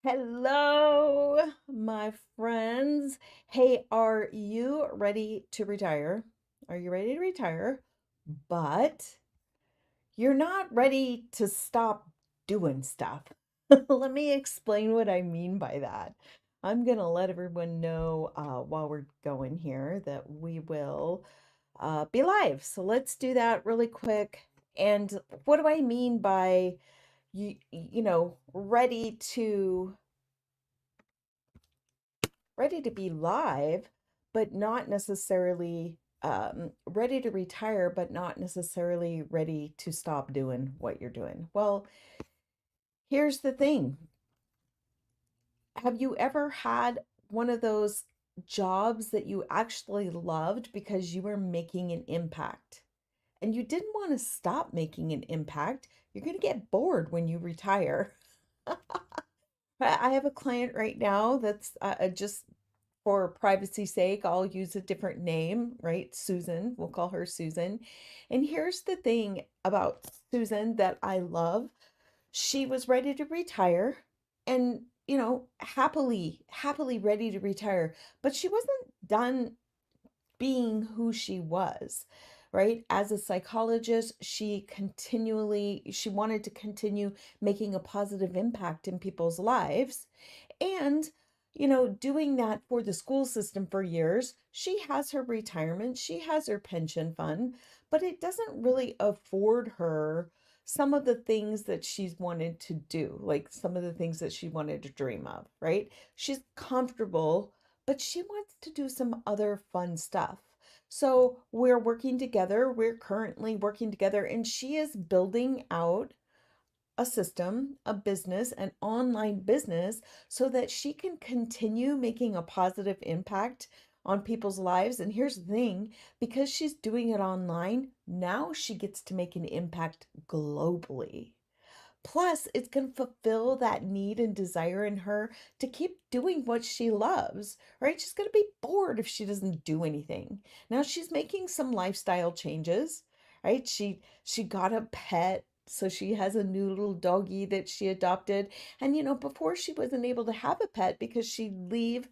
Hello, my friends. Hey, are you ready to retire? Are you ready to retire? But you're not ready to stop doing stuff. Let me explain what I mean by that. I'm going to let everyone know while we're going here that we will be live. So let's do that really quick. And what do I mean by ready to be live, but not necessarily ready to retire, but not necessarily ready to stop doing what you're doing. Well, here's the thing. Have you ever had one of those jobs that you actually loved because you were making an impact and you didn't want to stop making an impact? You're going to get bored when you retire. I have a client right now that's just for privacy's sake, I'll use a different name, right? Susan, we'll call her Susan. And here's the thing about Susan that I love. She was ready to retire and, happily ready to retire, but she wasn't done being who she was, right? As a psychologist, she wanted to continue making a positive impact in people's lives. And, doing that for the school system for years, she has her retirement, she has her pension fund, but it doesn't really afford her some of the things that she's wanted to do, like some of the things that she wanted to dream of, right? She's comfortable, but she wants to do some other fun stuff. So we're working together. We're currently working together, and she is building out a system, a business, an online business, so that she can continue making a positive impact on people's lives. And here's the thing, because she's doing it online, now she gets to make an impact globally. Plus, it's going to fulfill that need and desire in her to keep doing what she loves, right? She's going to be bored if she doesn't do anything. Now she's making some lifestyle changes, right? She got a pet, so she has a new little doggy that she adopted. And before she wasn't able to have a pet because she'd leave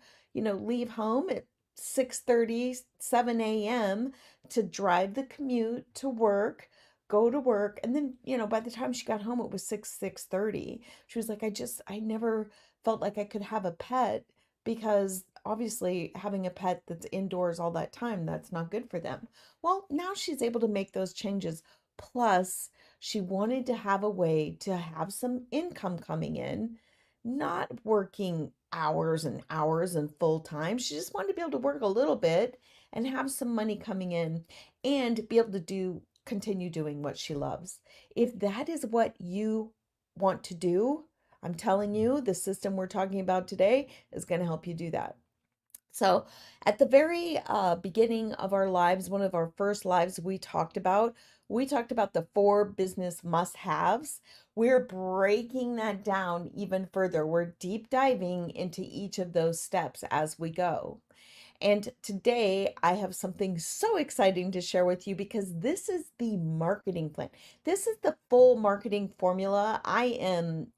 home at 6:30, 7 a.m. to drive the commute to work, go to work, and then by the time she got home it was 6:30. She was like, I never felt like I could have a pet because obviously having a pet that's indoors all that time, that's not good for them. Well, now she's able to make those changes. Plus, she wanted to have a way to have some income coming in, not working hours and hours and full time. She just wanted to be able to work a little bit and have some money coming in and be able to continue doing what she loves. If that is what you want to do, I'm telling you, the system we're talking about today is going to help you do that. So, at the very beginning of our lives, one of our first lives we talked about the four business must-haves. We're breaking that down even further. We're deep diving into each of those steps as we go. And today I have something so exciting to share with you because this is the marketing plan. This is the full marketing formula. I am,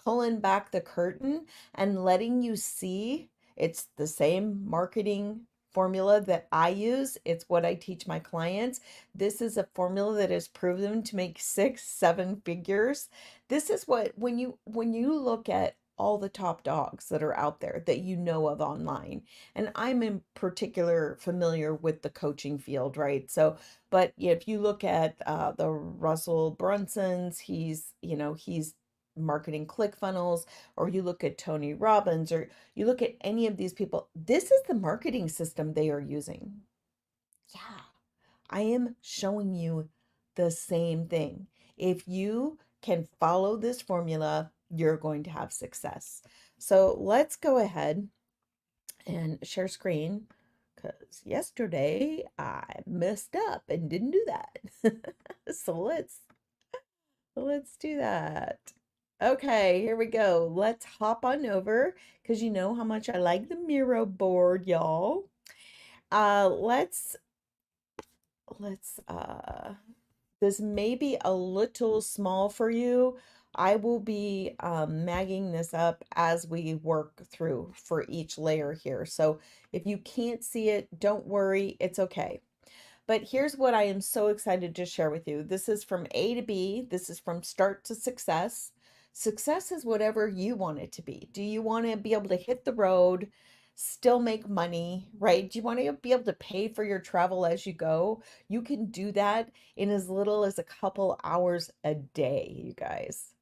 pulling back the curtain and letting you see it's the same marketing formula that I use. It's what I teach my clients. This is a formula that is proven to make 6, 7 figures. This is what when you look at all the top dogs that are out there that you know of online. And I'm in particular familiar with the coaching field, right? So, but if you look at the Russell Brunsons, he's marketing ClickFunnels, or you look at Tony Robbins, or you look at any of these people, this is the marketing system they are using. Yeah, I am showing you the same thing. If you can follow this formula, you're going to have success. So let's go ahead and share screen because yesterday I messed up and didn't do that. So let's do that. Okay, here we go. Let's hop on over because you know how much I like the Miro board, y'all. Let's this may be a little small for you. I will be magging this up as we work through for each layer here. So if you can't see it, don't worry, it's okay. But here's what I am so excited to share with you. This is from A to B. This is from start to success. Success is whatever you want it to be. Do you want to be able to hit the road, still make money, right? Do you want to be able to pay for your travel as you go? You can do that in as little as a couple hours a day, you guys.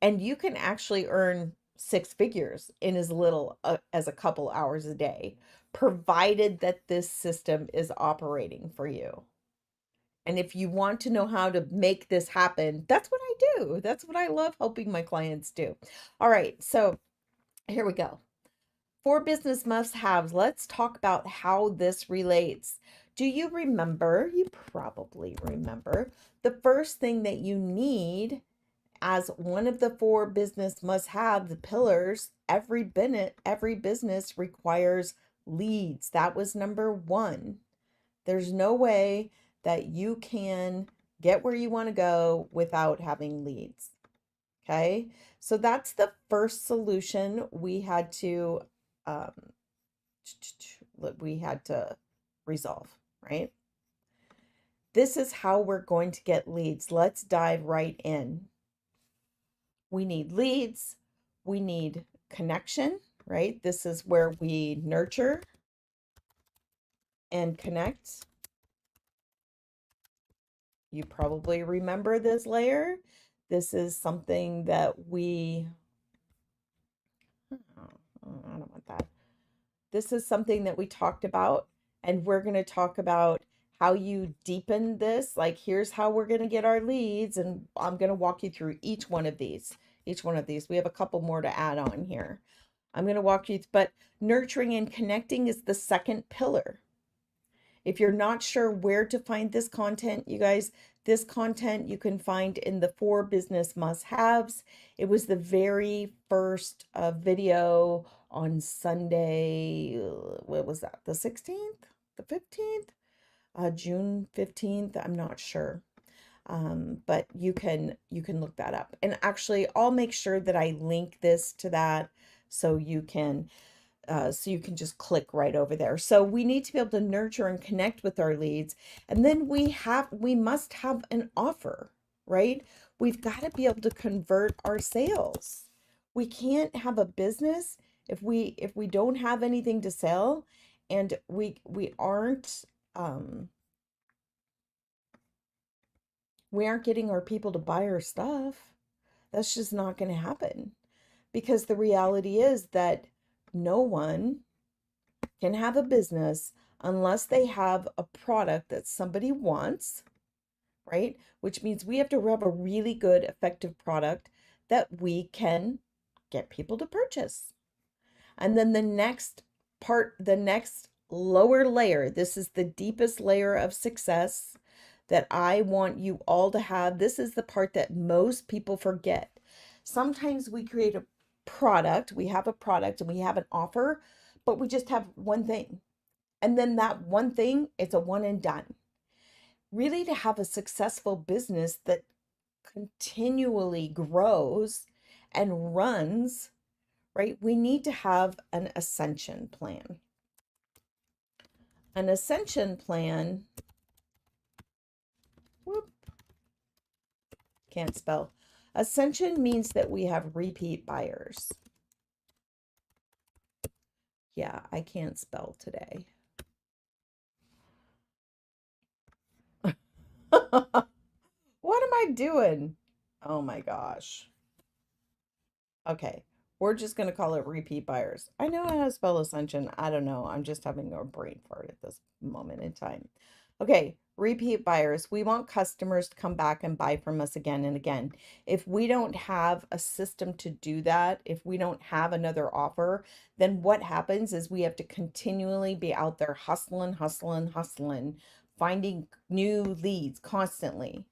And you can actually earn six figures in as little as a couple hours a day, provided that this system is operating for you. And if you want to know how to make this happen, that's what I do. That's what I love helping my clients do. All right, so here we go. For business must-haves, let's talk about how this relates. Do you remember? You probably remember the first thing that you need as one of the four business must-have, the pillars. Every business requires leads. That was number one. There's no way that you can get where you want to go without having leads. Okay, so that's the first solution we had to um, we had to resolve, right? This is how we're going to get leads. Let's dive right in. We need leads. We need connection, right? This is where we nurture and connect. You probably remember this layer. This is something that I don't want that. This is something that we talked about, and we're going to talk about how you deepen this. Like, here's how we're going to get our leads, and I'm going to walk you through each one of these. Each one of these. We have a couple more to add on here. I'm going to walk you, but nurturing and connecting is the second pillar. If you're not sure where to find this content, you guys, this content you can find in the four business must-haves. It was the very first video on Sunday. What was that? The 16th? The 15th? June 15th. I'm not sure. But you can look that up. And actually, I'll make sure that I link this to that so you can just click right over there. So we need to be able to nurture and connect with our leads. And then we must have an offer, right? We've got to be able to convert our sales. We can't have a business if we don't have anything to sell, and we aren't getting our people to buy our stuff. That's just not going to happen, because the reality is that no one can have a business unless they have a product that somebody wants, right? Which means we have to have a really good, effective product that we can get people to purchase. And then the next lower layer, this is the deepest layer of success that I want you all to have. This is the part that most people forget. Sometimes we create a product, we have a product and we have an offer, but we just have one thing. And then that one thing, it's a one and done. Really, to have a successful business that continually grows and runs, right? We need to have an ascension plan. An ascension plan, whoop, can't spell. Ascension means that we have repeat buyers. Yeah, I can't spell today. What am I doing? Oh my gosh. Okay, we're just going to call it repeat buyers. I know how to spell ascension. I don't know. I'm just having a brain fart at this moment in time. Okay, repeat buyers. We want customers to come back and buy from us again and again. If we don't have a system to do that, if we don't have another offer, then what happens is we have to continually be out there hustling, hustling, hustling, finding new leads constantly.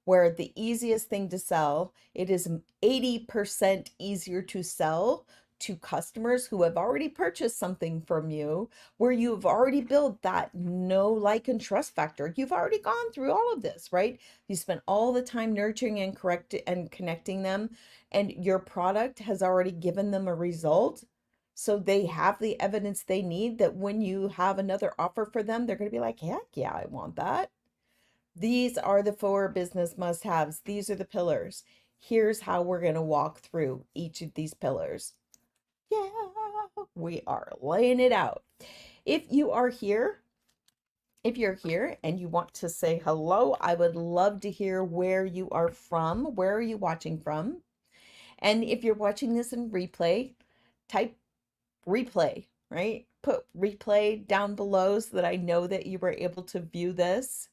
Where the easiest thing to sell, it is 80% easier to sell to customers who have already purchased something from you, where you've already built that know, like, and trust factor. You've already gone through all of this, right? You spent all the time nurturing and correct and connecting them, and your product has already given them a result. So they have the evidence they need that when you have another offer for them, they're going to be like, heck yeah, I want that. These are the 4 business must-haves. These are the pillars. Here's how we're going to walk through each of these pillars. Yeah, we are laying it out. If you are here, if you're here and you want to say hello, I would love to hear where you are from. Where are you watching from? And if you're watching this in replay, type replay, right? Put replay down below so that I know that you were able to view this.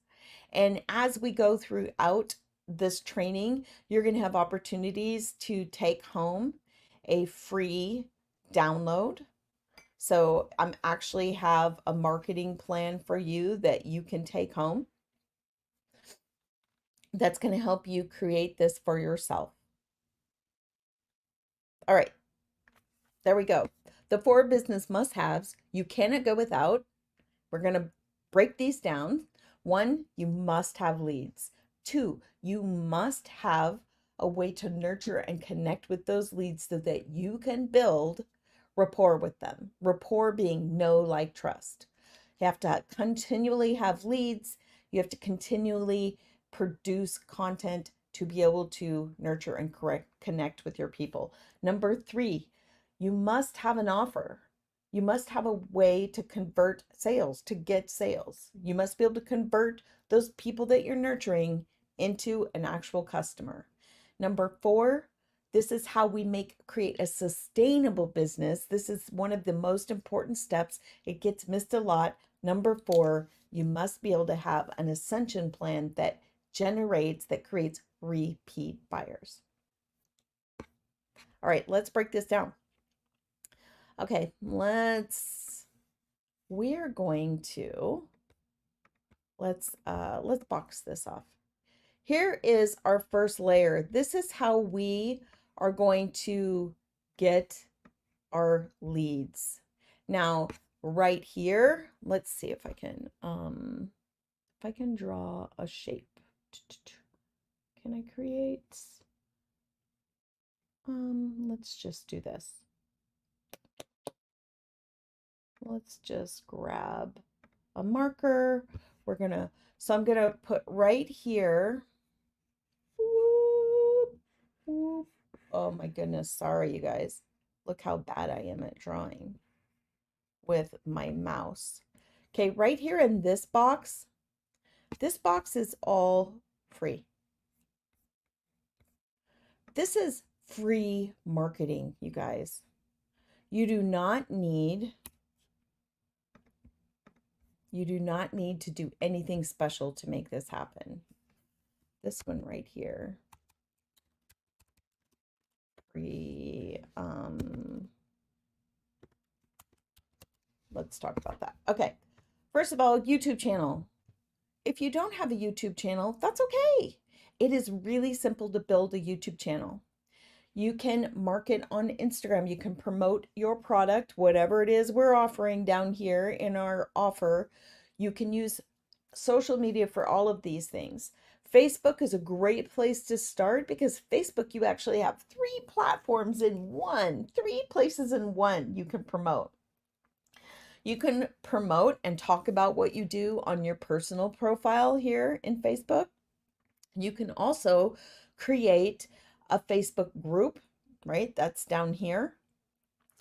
And as we go throughout this training, you're going to have opportunities to take home a free download. So I'm actually have a marketing plan for you that you can take home that's going to help you create this for yourself. All right, there we go. The 4 business must-haves you cannot go without. We're going to break these down. 1, you must have leads. 2, you must have a way to nurture and connect with those leads so that you can build rapport with them. Rapport being know, like, trust. You have to continually have leads. You have to continually produce content to be able to nurture and connect with your people. Number 3, you must have an offer. You must have a way to convert sales, to get sales. You must be able to convert those people that you're nurturing into an actual customer. Number 4, this is how we create a sustainable business. This is one of the most important steps. It gets missed a lot. Number 4, you must be able to have an ascension plan that creates repeat buyers. All right, let's break this down. Okay, we're going to, let's box this off. Here is our first layer. This is how we are going to get our leads. Now, right here, let's see if I can draw a shape. Can I create? Let's just do this. Let's just grab a marker. So I'm gonna put right here. Whoop, whoop. Oh my goodness, sorry you guys. Look how bad I am at drawing with my mouse. Okay, right here in this box is all free. This is free marketing, you guys. You do not need to do anything special to make this happen. This one right here. Free, let's talk about that. Okay. First of all, YouTube channel. If you don't have a YouTube channel, that's okay. It is really simple to build a YouTube channel. You can market on Instagram. You can promote your product, whatever it is we're offering down here in our offer. You can use social media for all of these things. Facebook is a great place to start because Facebook, you actually have 3 platforms in one, 3 places in one you can promote. You can promote and talk about what you do on your personal profile here in Facebook. You can also create a Facebook group, right? That's down here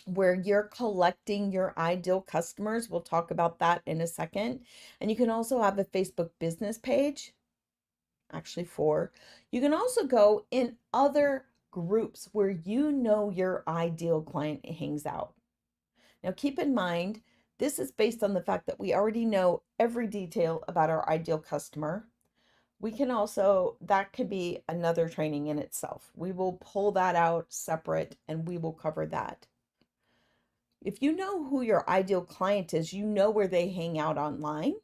where you're collecting your ideal customers. We'll talk about that in a second. And you can also have a Facebook business page, actually 4. You can also go in other groups where you know your ideal client hangs out. Now, keep in mind, this is based on the fact that we already know every detail about our ideal customer. We can also, that could be another training in itself. We will pull that out separate and we will cover that. If you know who your ideal client is, you know where they hang out online,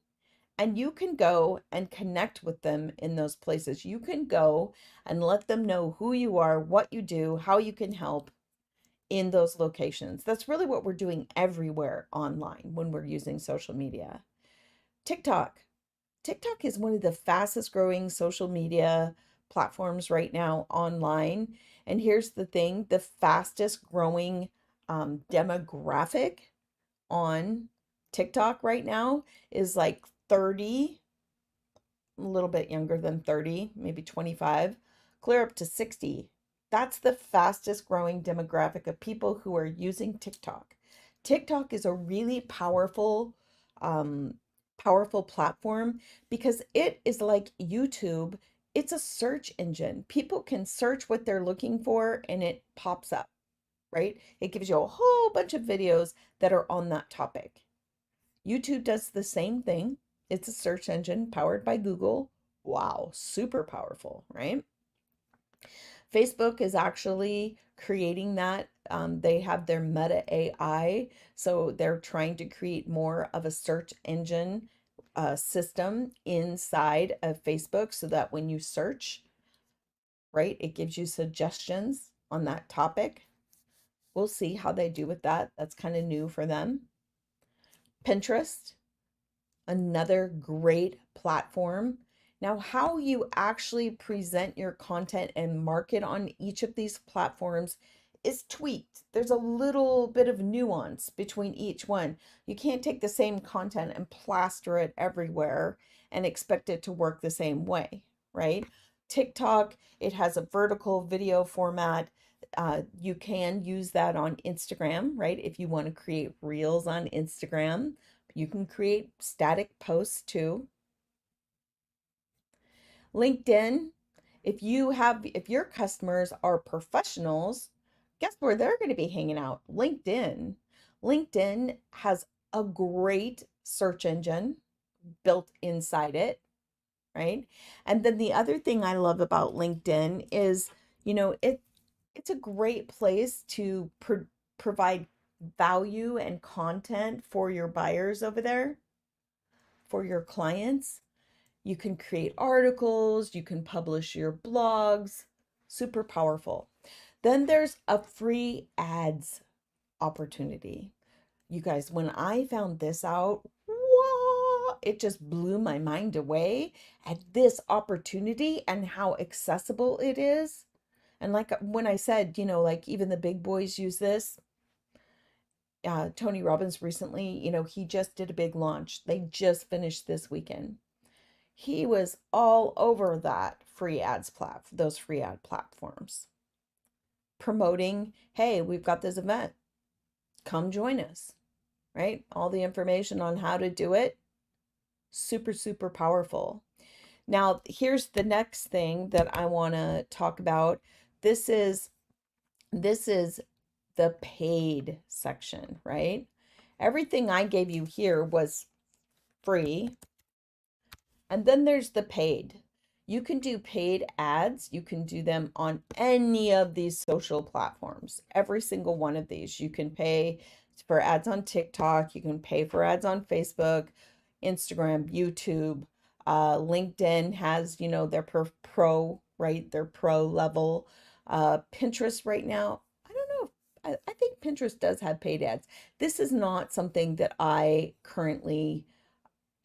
and you can go and connect with them in those places. You can go and let them know who you are, what you do, how you can help in those locations. That's really what we're doing everywhere online when we're using social media. TikTok. TikTok is one of the fastest growing social media platforms right now online. And here's the thing, the fastest growing demographic on TikTok right now is like 30, a little bit younger than 30, maybe 25, clear up to 60. That's the fastest growing demographic of people who are using TikTok. TikTok is a really um, powerful platform because it is like YouTube. It's a search engine. People can search what they're looking for and it pops up, right? It gives you a whole bunch of videos that are on that topic. YouTube does the same thing. It's a search engine powered by Google. Wow, super powerful, right? Facebook is actually creating that. They have their Meta AI, so they're trying to create more of a search engine system inside of Facebook so that when you search, right, it gives you suggestions on that topic. We'll see how they do with that. That's kind of new for them. Pinterest, another great platform. Now, how you actually present your content and market on each of these platforms is tweaked. There's a little bit of nuance between each one. You can't take the same content and plaster it everywhere and expect it to work the same way, right? TikTok, it has a vertical video format. You can use that on Instagram, right? If you want to create reels on Instagram, you can create static posts too. LinkedIn, if your customers are professionals, guess where they're going to be hanging out? LinkedIn. LinkedIn has a great search engine built inside it, right? And then the other thing I love about LinkedIn is, it's a great place to provide value and content for your buyers over there, for your clients. You can create articles, you can publish your blogs, super powerful. Then there's a free ads opportunity. You guys, when I found this out, whoa, it just blew my mind away at this opportunity and how accessible it is. And like when I said, like even the big boys use this. Tony Robbins recently, he just did a big launch. They just finished this weekend. He was all over those free ad platforms, promoting, hey, we've got this event, come join us, right? All the information on how to do it, super, super powerful. Now, here's the next thing that I want to talk about. This is this is the paid section, right? Everything I gave you here was free. And then there's the paid. You can do paid ads. You can do them on any of these social platforms. Every single one of these. You can pay for ads on TikTok. You can pay for ads on Facebook, Instagram, YouTube. LinkedIn has, their pro, right? Their pro level. Pinterest right now, I don't know. I think Pinterest does have paid ads. This is not something that I currently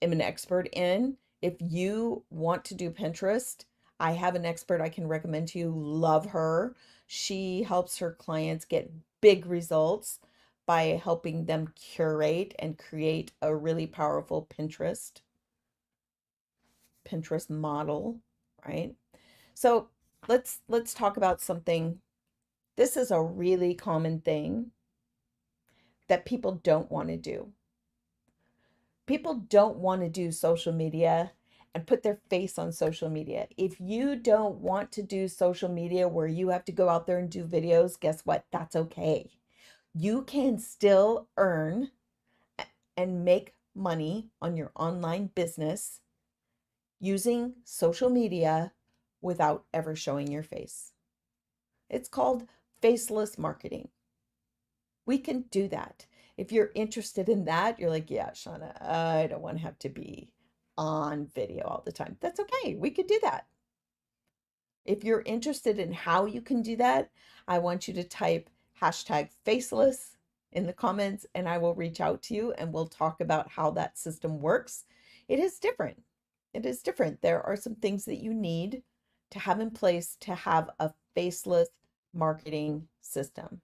am an expert in. If you want to do Pinterest, I have an expert I can recommend to you. Love her. She helps her clients get big results by helping them curate and create a really powerful Pinterest model, right? So let's talk about something. This is a really common thing that people don't want to do. People don't want to do social media and put their face on social media. If you don't want to do social media where you have to go out there and do videos, guess what? That's okay. You can still earn and make money on your online business using social media without ever showing your face. It's called faceless marketing. We can do that. If you're interested in that, you're like, yeah, Shauna, I don't want to have to be on video all the time. That's okay. We could do that. If you're interested in how you can do that, I want you to type hashtag Faceless in the comments, and I will reach out to you and we'll talk about how that system works. It is different. It is different. There are some things that you need to have in place to have a faceless marketing system.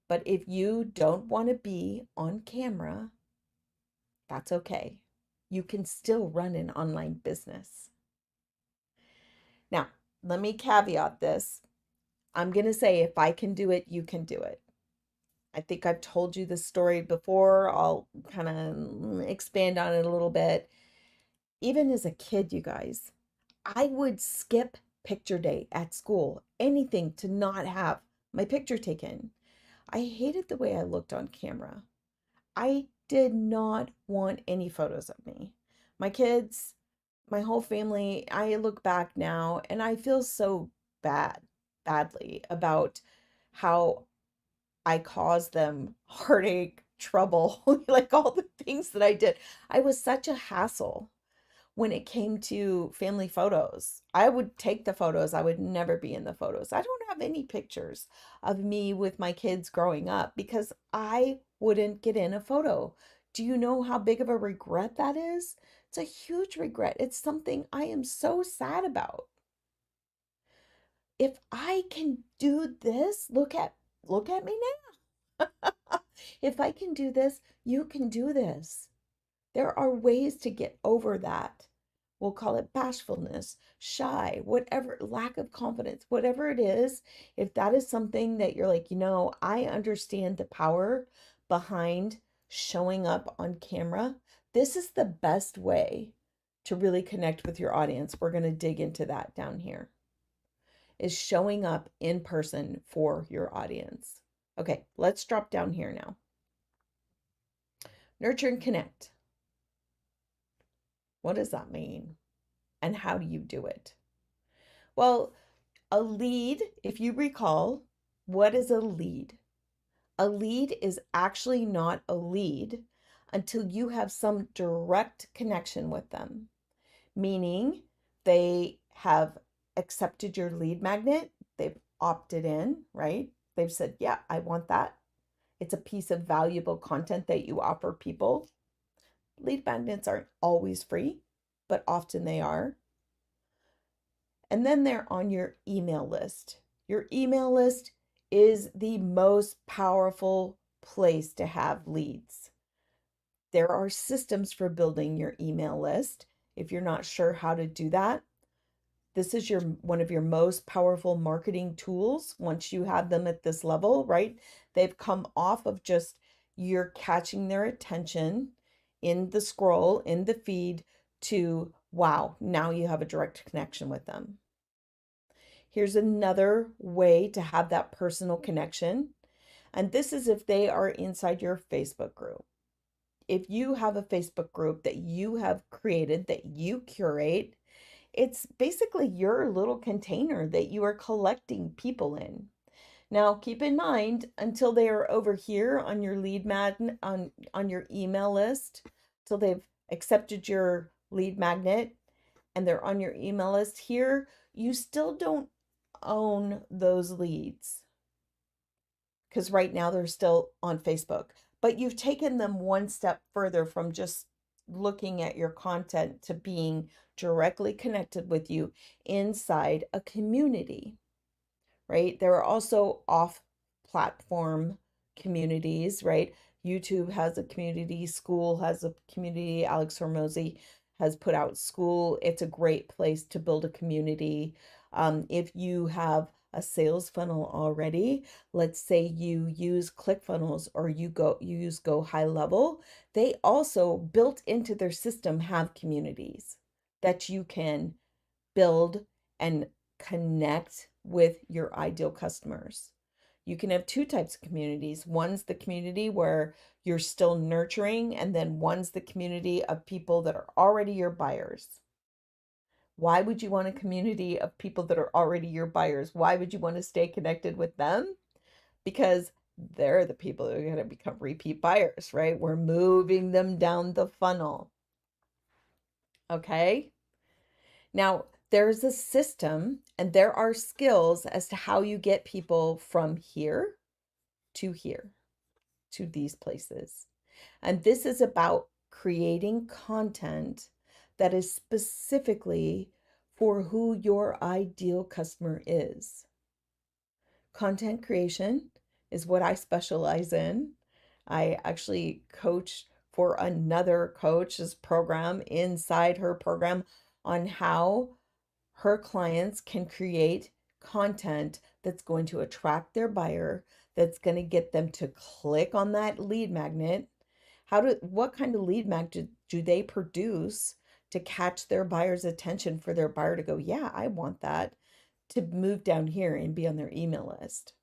But if you don't want to be on camera, that's okay. You can still run an online business. Now, let me caveat this. I'm going to say if I can do it, you can do it. I think I've told you this story before. I'll kind of expand on it a little bit. Even as a kid, you guys, I would skip picture day at school, anything to not have my picture taken. I hated the way I looked on camera. I did not want any photos of me. My kids, my whole family, I look back now and I feel so badly about how I caused them heartache, trouble, like all the things that I did. I was such a hassle when it came to family photos. I would take the photos, I would never be in the photos. I don't have any pictures of me with my kids growing up because I wouldn't get in a photo. Do you know how big of a regret that is? It's a huge regret. It's something I am so sad about. If I can do this, look at me now. If I can do this, you can do this. There are ways to get over that. We'll call it bashfulness, shy, whatever, lack of confidence, whatever it is. If that is something that you're like, I understand the power behind showing up on camera, this is the best way to really connect with your audience. We're going to dig into that down here, is showing up in person for your audience. Okay, let's drop down here now. Nurture and connect. What does that mean? And how do you do it? Well, a lead, if you recall, what is a lead? A lead is actually not a lead until you have some direct connection with them, meaning they have accepted your lead magnet, they've opted in, right? They've said, yeah, I want that. It's a piece of valuable content that you offer people. Lead magnets aren't always free, but often they are. And then they're on your email list. Your email list is the most powerful place to have leads. There are systems for building your email list. If you're not sure how to do that, this is one of your most powerful marketing tools once you have them at this level, right? They've come off of just you're catching their attention in the scroll, in the feed, to wow, now you have a direct connection with them. Here's another way to have that personal connection. And this is if they are inside your Facebook group. If you have a Facebook group that you have created, that you curate, it's basically your little container that you are collecting people in. Now, keep in mind, until they are over here on your lead magnet, on your email list, till they've accepted your lead magnet and they're on your email list here, you still don't own those leads because right now they're still on Facebook, but you've taken them one step further from just looking at your content to being directly connected with you inside a community, right? There are also off platform communities, right? YouTube has a community, School has a community, Alex Hormozy has put out School. It's a great place to build a community. If you have a sales funnel already, let's say you use ClickFunnels or you use Go High Level, they also built into their system have communities that you can build and connect with your ideal customers. You can have two types of communities. One's the community where you're still nurturing, and then one's the community of people that are already your buyers. Why would you want a community of people that are already your buyers? Why would you want to stay connected with them? Because they're the people that are going to become repeat buyers, right? We're moving them down the funnel. Okay? Now, there's a system and there are skills as to how you get people from here to here, to these places. And this is about creating content that is specifically for who your ideal customer is. Content creation is what I specialize in. I actually coach for another coach's program inside her program on how her clients can create content that's going to attract their buyer, that's going to get them to click on that lead magnet. What kind of lead magnet do they produce to catch their buyer's attention for their buyer to go, yeah, I want that, to move down here and be on their email list?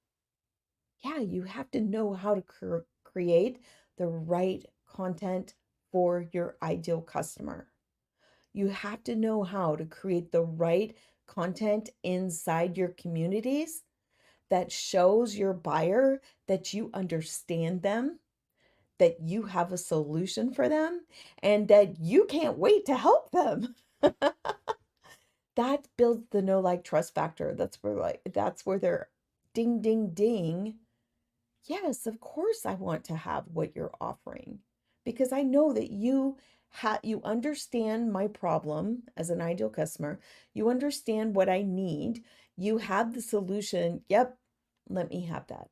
Yeah, you have to know how to create the right content for your ideal customer. You have to know how to create the right content inside your communities that shows your buyer that you understand them, that you have a solution for them, and that you can't wait to help them. That builds the know like trust factor. That's where they're ding ding ding. Yes, of course I want to have what you're offering because I know that you understand my problem as an ideal customer. You understand what I need. You have the solution. Yep, let me have that.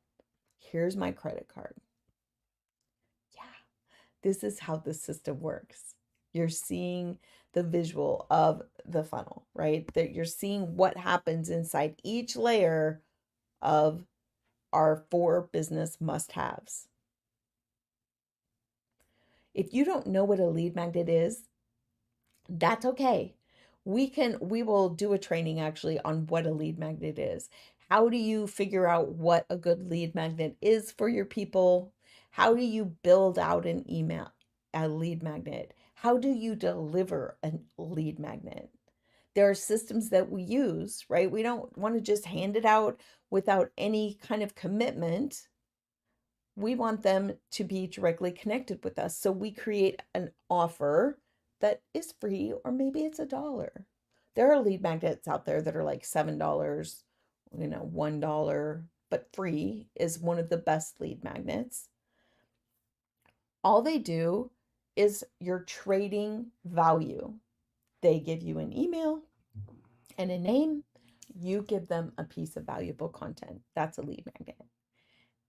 Here's my credit card. Yeah, this is how the system works. You're seeing the visual of the funnel, right? That you're seeing what happens inside each layer of our 4 business must-haves. If you don't know what a lead magnet is, that's okay. We will do a training actually on what a lead magnet is. How do you figure out what a good lead magnet is for your people? How do you build out a lead magnet? How do you deliver a lead magnet? There are systems that we use, right? We don't want to just hand it out without any kind of commitment. We want them to be directly connected with us. So we create an offer that is free, or maybe it's $1. There are lead magnets out there that are like $7, $1, but free is one of the best lead magnets. All they do is you're trading value. They give you an email and a name. You give them a piece of valuable content. That's a lead magnet.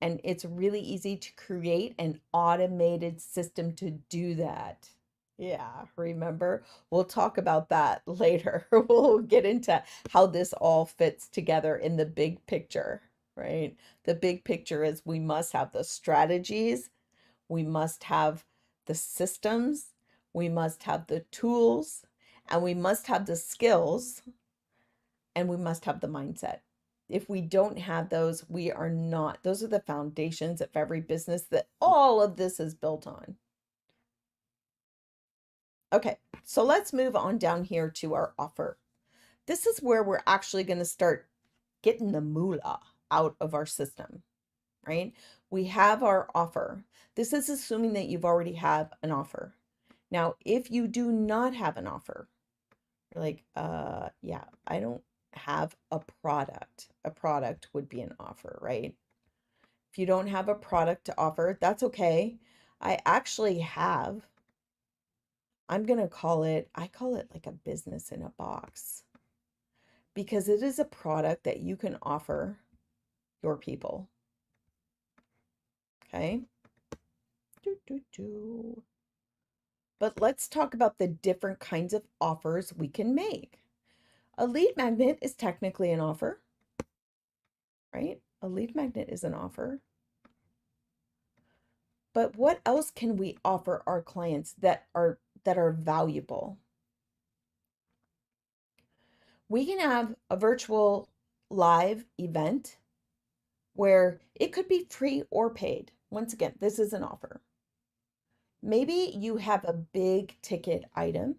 And it's really easy to create an automated system to do that. Yeah, remember? We'll talk about that later. We'll get into how this all fits together in the big picture, right? The big picture is we must have the strategies, we must have the systems, we must have the tools, and we must have the skills, and we must have the mindset. If we don't have those, those are the foundations of every business that all of this is built on. Okay, so let's move on down here to our offer. This is where we're actually going to start getting the moolah out of our system, right? We have our offer. This is assuming that you've already have an offer. Now, if you do not have an offer, you're like, yeah, I don't have a product. A product would be an offer, right? If you don't have a product to offer, that's okay. I actually have, I call it like a business in a box because it is a product that you can offer your people. Okay. But let's talk about the different kinds of offers we can make. A lead magnet is technically an offer, right? A lead magnet is an offer. But what else can we offer our clients that are valuable? We can have a virtual live event where it could be free or paid. Once again, this is an offer. Maybe you have a big ticket item.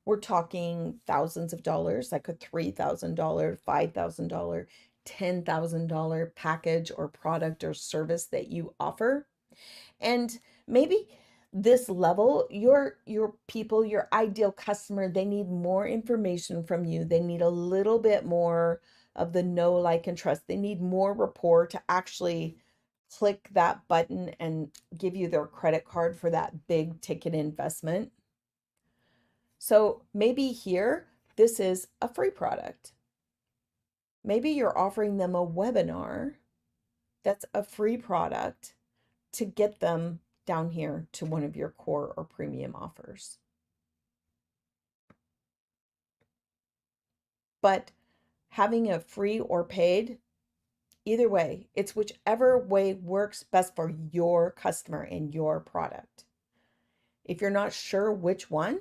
We're talking thousands of dollars, like a $3,000, $5,000, $10,000 package or product or service that you offer. And maybe this level, your people, your ideal customer, they need more information from you. They need a little bit more of the know, like, and trust. They need more rapport to actually click that button and give you their credit card for that big ticket investment. So maybe here, this is a free product. Maybe you're offering them a webinar that's a free product to get them down here to one of your core or premium offers. But having a free or paid, either way, it's whichever way works best for your customer and your product. If you're not sure which one,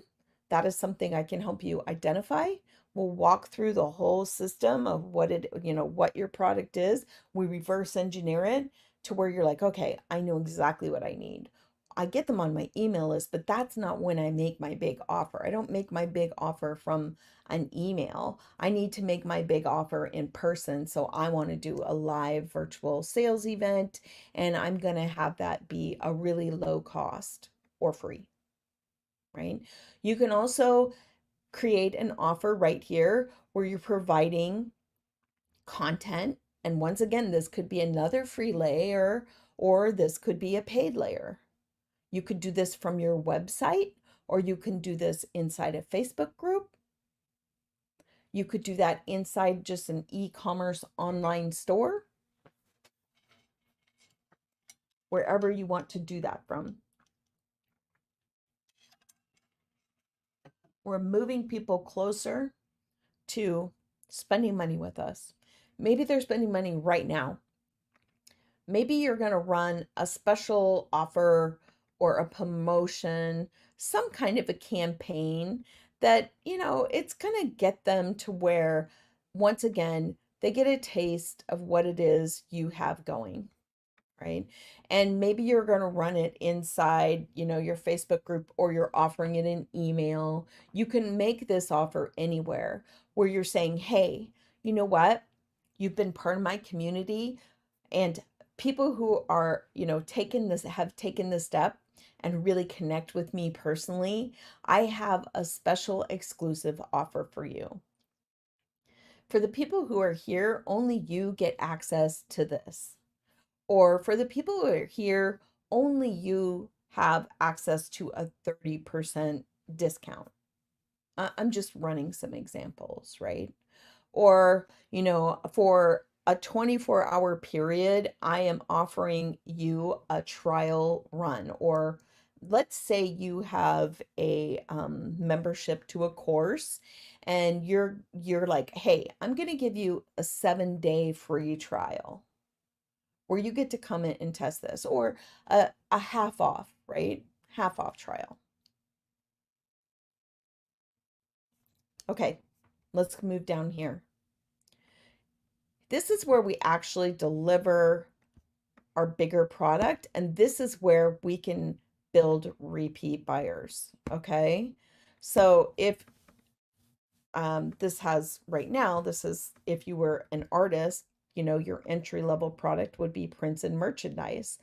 that is something I can help you identify. We'll walk through the whole system of what your product is. We reverse engineer it to where you're like, okay, I know exactly what I need. I get them on my email list, but that's not when I make my big offer. I don't make my big offer from an email. I need to make my big offer in person. So I want to do a live virtual sales event, and I'm going to have that be a really low cost or free, right? You can also create an offer right here where you're providing content. And once again, this could be another free layer or this could be a paid layer. You could do this from your website, or you can do this inside a Facebook group. You could do that inside just an e-commerce online store, wherever you want to do that from. We're moving people closer to spending money with us. Maybe they're spending money right now. Maybe you're going to run a special offer or a promotion, some kind of a campaign that, it's going to get them to where, once again, they get a taste of what it is you have going, right? And maybe you're going to run it inside, your Facebook group, or you're offering it in email. You can make this offer anywhere where you're saying, hey, you know what? You've been part of my community, and people who are, have taken this step and really connect with me personally, I have a special exclusive offer for you. For the people who are here, only you get access to this. Or for the people who are here, only you have access to a 30% discount. I'm just running some examples, right? Or, for a 24-hour period, I am offering you a trial run. Or let's say you have a membership to a course, and you're like, hey, I'm going to give you a 7-day free trial where you get to come in and test this, or a half off, right? Half off trial. Okay, let's move down here. This is where we actually deliver our bigger product, and this is where we can build repeat buyers. Okay, so if this has right now, this is if you were an artist, your entry level product would be prints and merchandise.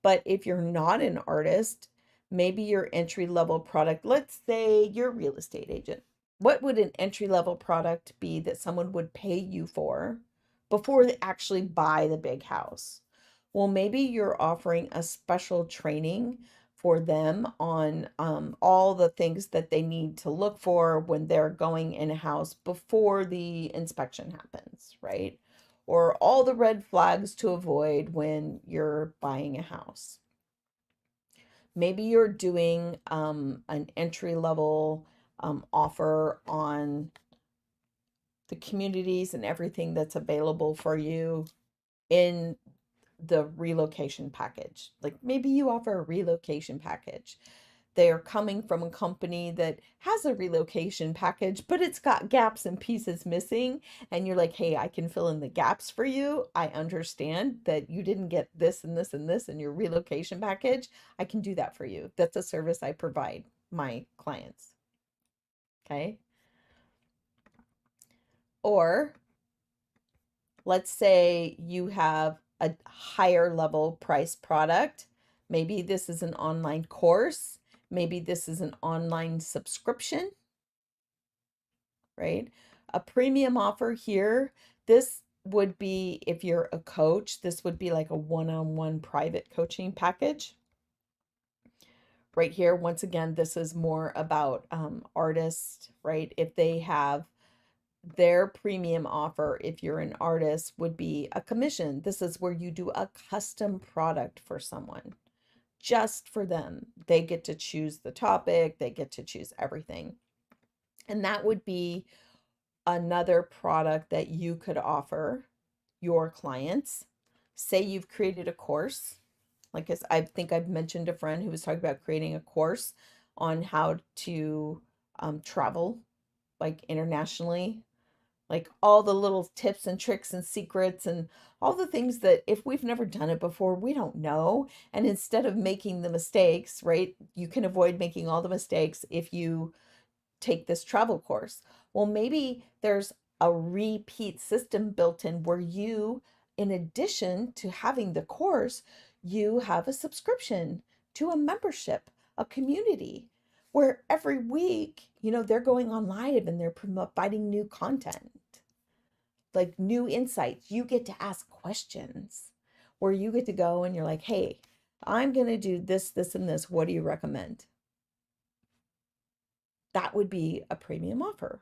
But if you're not an artist, maybe your entry level product, let's say you're a real estate agent. What would an entry level product be that someone would pay you for before they actually buy the big house? Well, maybe you're offering a special training for them on all the things that they need to look for when they're going in a house before the inspection happens, right? Or all the red flags to avoid when you're buying a house. Maybe you're doing an entry level offer on the communities and everything that's available for you in the relocation package. Like maybe you offer a relocation package. They are coming from a company that has a relocation package, but it's got gaps and pieces missing. And you're like, hey, I can fill in the gaps for you. I understand that you didn't get this and this and this in your relocation package. I can do that for you. That's a service I provide my clients. Okay. Or let's say you have a higher level price product. Maybe this is an online course. Maybe this is an online subscription, right? A premium offer here. This would be if you're a coach, this would be like a one-on-one private coaching package. Right here, once again, this is more about artists, right? If they have their premium offer, if you're an artist, would be a commission. This is where you do a custom product for someone, just for them. They get to choose the topic, they get to choose everything. And that would be another product that you could offer your clients. Say you've created a course, like I think I've mentioned a friend who was talking about creating a course on how to travel like internationally, like all the little tips and tricks and secrets and all the things that if we've never done it before, we don't know. And instead of making the mistakes, right, you can avoid making all the mistakes if you take this travel course. Well, maybe there's a repeat system built in where you, in addition to having the course, you have a subscription to a membership, a community where every week, they're going on live and they're providing new content, like new insights. You get to ask questions where you get to go and you're like, hey, I'm going to do this, this, and this. What do you recommend? That would be a premium offer.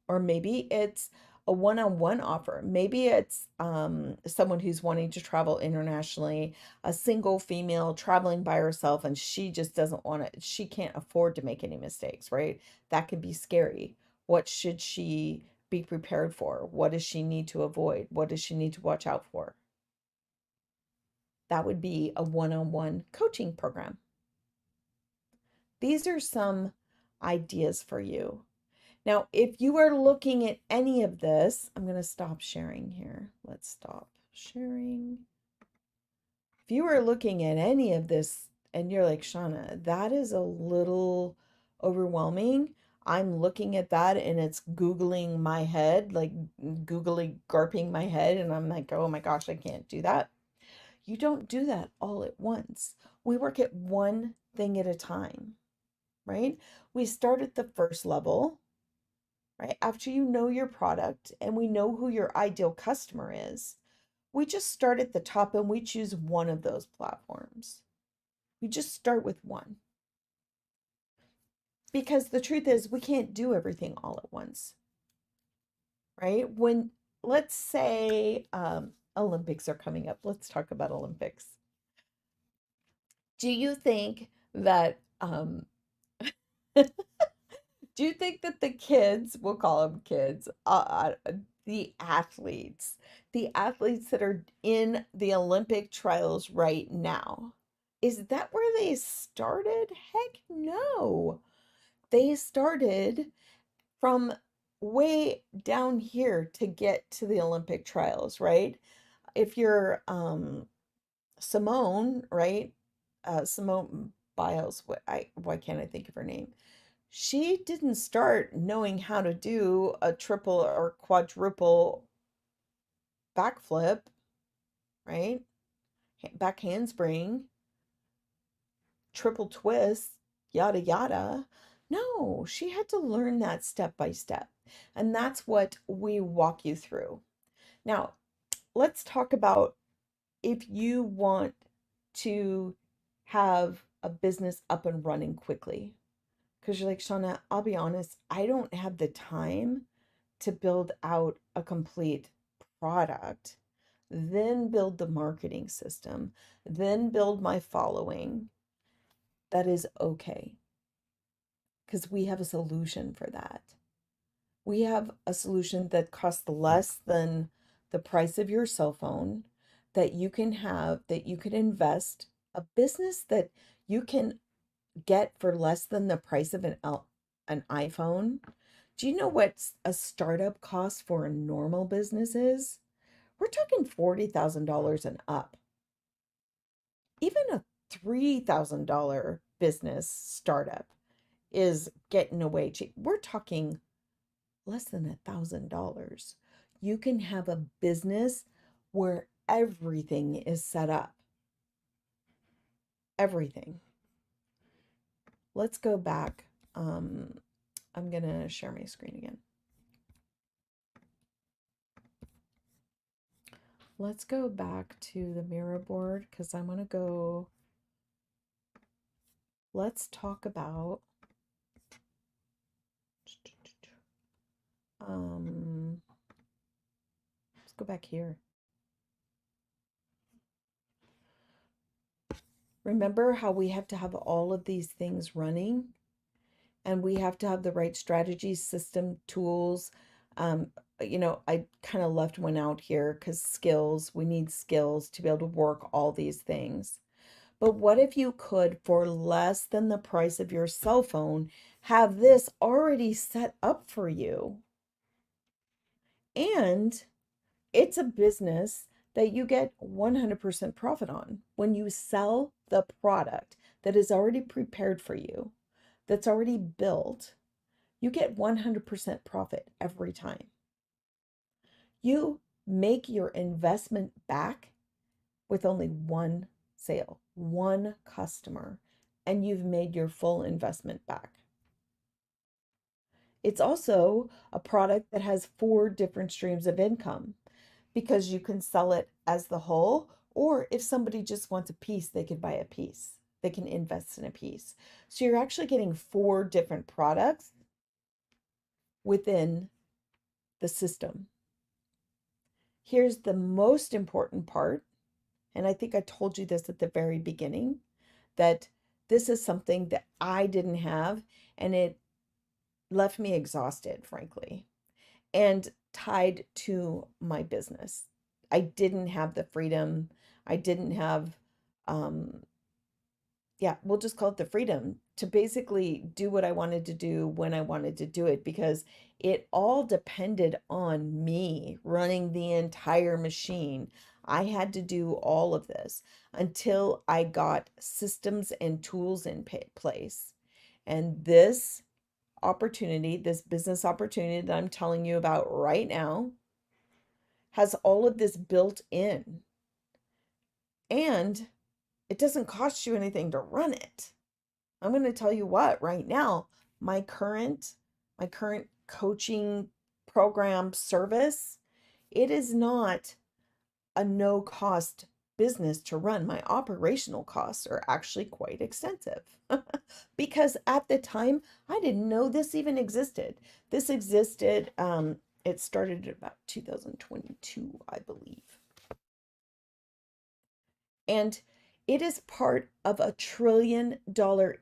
Or maybe it's a one-on-one offer. Maybe it's someone who's wanting to travel internationally, a single female traveling by herself, and she just doesn't want to, she can't afford to make any mistakes, right? That could be scary. What should she be prepared for? What does she need to avoid? What does she need to watch out for? That would be a one-on-one coaching program. These are some ideas for you. Now, if you are looking at any of this, I'm going to stop sharing here. Let's stop sharing. If you are looking at any of this and you're like, Shauna, that is a little overwhelming. I'm looking at that and it's Googling my head, like googly garping my head. And I'm like, oh my gosh, I can't do that. You don't do that all at once. We work at one thing at a time, right? We start at the first level, right? After you know your product and we know who your ideal customer is, we just start at the top and we choose one of those platforms. We just start with one. Because the truth is, we can't do everything all at once, right? When, let's say, Olympics are coming up. Let's talk about Olympics. Do you think that do you think that the kids, we'll call them kids, the the athletes that are in the Olympic trials right now, is that where they started? Heck no. They started from way down here to get to the Olympic trials, right? If you're Simone, right? Simone Biles, why can't I think of her name? She didn't start knowing how to do a triple or quadruple backflip, right? Back handspring, triple twist, yada yada. No, she had to learn that step by step. And that's what we walk you through. Now, let's talk about if you want to have a business up and running quickly. Because you're like, Shauna, I'll be honest, I don't have the time to build out a complete product, then build the marketing system, then build my following. That is okay. Because we have a solution for that. We have a solution that costs less than the price of your cell phone, that you can have, that you can invest, a business that you can get for less than the price of an iPhone. Do you know what a startup cost for a normal business is? We're talking $40,000 and up. Even a $3,000 business startup is getting away cheap. We're talking less than $1,000. You can have a business where everything is set up. Everything. Let's go back. I'm going to share my screen again. let's go back to the mirror board because I want to go. Let's talk about let's go back here. Remember how we have to have all of these things running and we have to have the right strategy, system, tools. Um, I kind of left one out here because skills, we need skills to be able to work all these things. But what if you could, for less than the price of your cell phone, have this already set up for you? And it's a business that you get 100% profit on when you sell the product that is already prepared for you, that's already built. You get 100% profit every time. You make your investment back with only one sale, one customer, and you've made your full investment back. It's also a product that has four different streams of income because you can sell it as the whole, or if somebody just wants a piece, they could buy a piece. They can invest in a piece. So you're actually getting four different products within the system. Here's the most important part, and I think I told you this at the very beginning, that this is something that I didn't have, and it left me exhausted, frankly, and tied to my business. I didn't have the freedom. I didn't have, um, yeah, we'll just call it the freedom to basically do what I wanted to do when I wanted to do it because it all depended on me running the entire machine. I had to do all of this until I got systems and tools in place. And this opportunity, this business opportunity that I'm telling you about right now, has all of this built in. And it doesn't cost you anything to run it. I'm going to tell you what, right now, my current my current coaching program service, it is not a no cost business to run. My operational costs are actually quite extensive because at the time I didn't know this even existed. This existed, it started about 2022, I believe. And it is part of a $1 trillion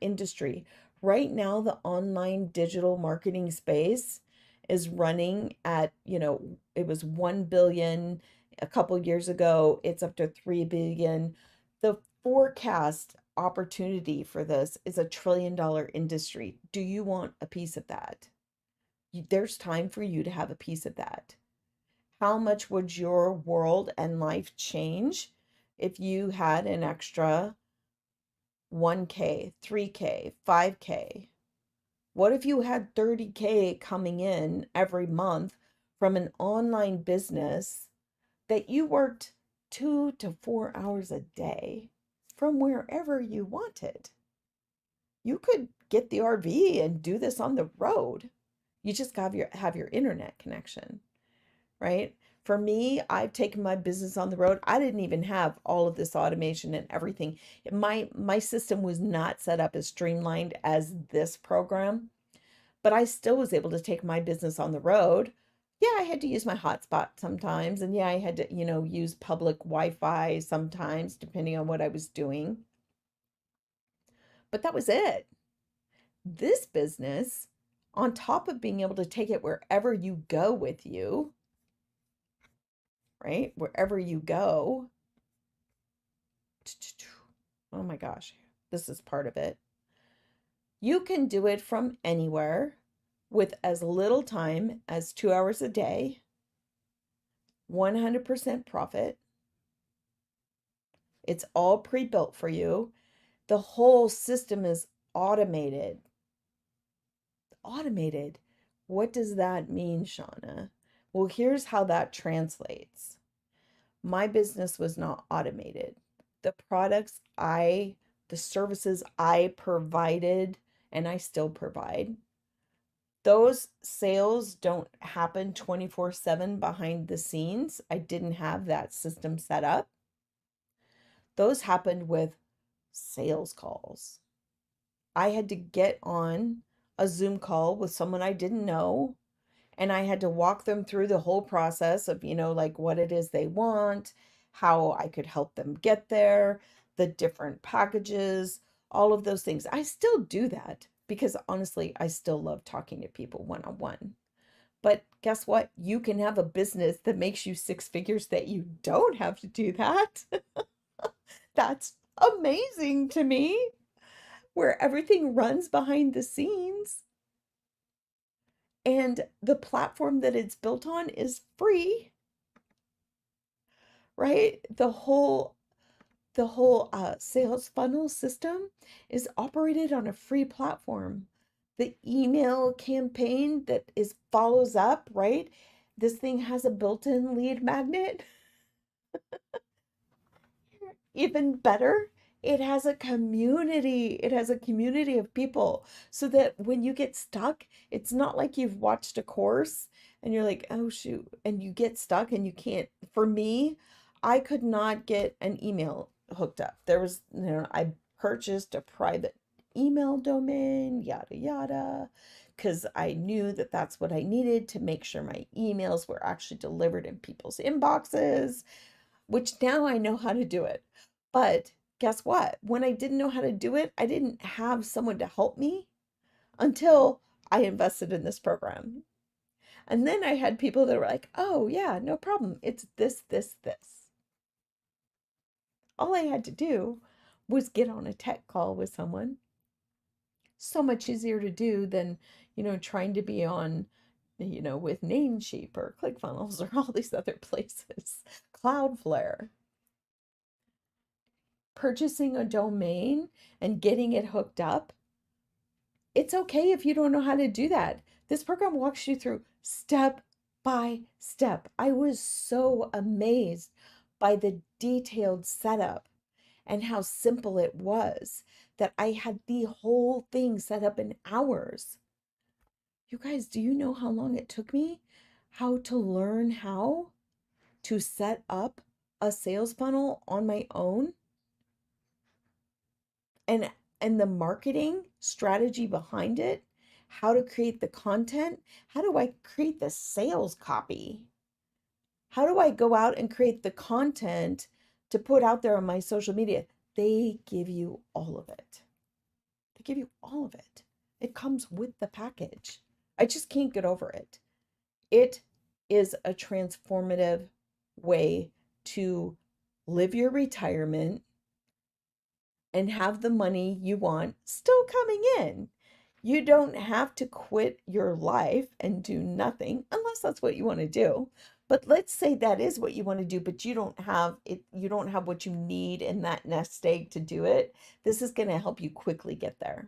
industry. Right now, the online digital marketing space is running at, it was 1 billion a couple years ago. It's up to 3 billion. The forecast opportunity for this is a $1 trillion industry. Do you want a piece of that? There's time for you to have a piece of that. How much would your world and life change if you had an extra 1K, 3K, 5K? What if you had 30K coming in every month from an online business that you worked 2 to 4 hours a day from wherever you wanted? You could get the RV and do this on the road. You just have your internet connection, right? For me, I've taken my business on the road. I didn't even have all of this automation and everything. My system was not set up as streamlined as this program, but I still was able to take my business on the road. Yeah, I had to use my hotspot sometimes, and yeah, I had to, use public Wi-Fi sometimes, depending on what I was doing. But that was it. This business, on top of being able to take it wherever you go with you, right? Wherever you go. Oh my gosh, this is part of it. You can do it from anywhere with as little time as 2 hours a day, 100% profit. It's all pre-built for you. The whole system is automated. Automated. What does that mean, Shauna? Well, here's how that translates. My business was not automated. The the services I provided, and I still provide, Those sales don't happen 24/7 behind the scenes. I didn't have that system set up. Those happened with sales calls. I had to get on a Zoom call with someone I didn't know, and I had to walk them through the whole process of, like what it is they want, how I could help them get there, the different packages, all of those things. I still do that because honestly, I still love talking to people one on one. But guess what? You can have a business that makes you six figures that you don't have to do that. That's amazing to me, where everything runs behind the scenes and the platform that it's built on is free, right? The whole sales funnel system is operated on a free platform. The email campaign that is follows up, right? This thing has a built-in lead magnet. Even better, it has a community. It has a community of people so that when you get stuck, it's not like you've watched a course and you're like, oh shoot, and you get stuck and you can't. For me, I could not get an email hooked up. I purchased a private email domain, yada yada, because I knew that that's what I needed to make sure my emails were actually delivered in people's inboxes, which now I know how to do it. But guess what? When I didn't know how to do it, I didn't have someone to help me until I invested in this program. And then I had people that were like, oh, yeah, no problem. It's this, this, this. All I had to do was get on a tech call with someone. So much easier to do than, trying to be on, with Namecheap or ClickFunnels or all these other places. Cloudflare. Purchasing a domain and getting it hooked up, it's okay if you don't know how to do that. This program walks you through step by step. I was so amazed by the detailed setup and how simple it was that I had the whole thing set up in hours. You guys, do you know how long it took me? How to learn how to set up a sales funnel on my own? and and the marketing strategy behind it, how to create the content, how do I create the sales copy? How do I go out and create the content to put out there on my social media? They give you all of it. They give you all of it. It comes with the package. I just can't get over it. It is a transformative way to live your retirement and have the money you want still coming in. You don't have to quit your life and do nothing unless that's what you want to do. But let's say that is what you want to do, but you don't have what you need in that nest egg to do it. This is going to help you quickly get there.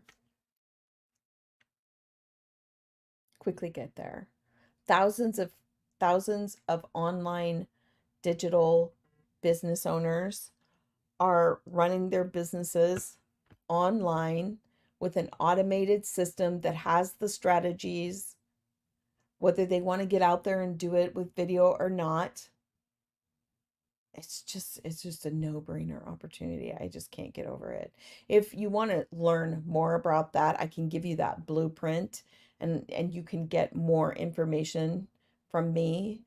Quickly get there. Thousands of thousands of online digital business owners are running their businesses online with an automated system that has the strategies, whether they want to get out there and do it with video or not. It's just a no-brainer opportunity. I just can't get over it. If you want to learn more about that, I can give you that blueprint and you can get more information from me.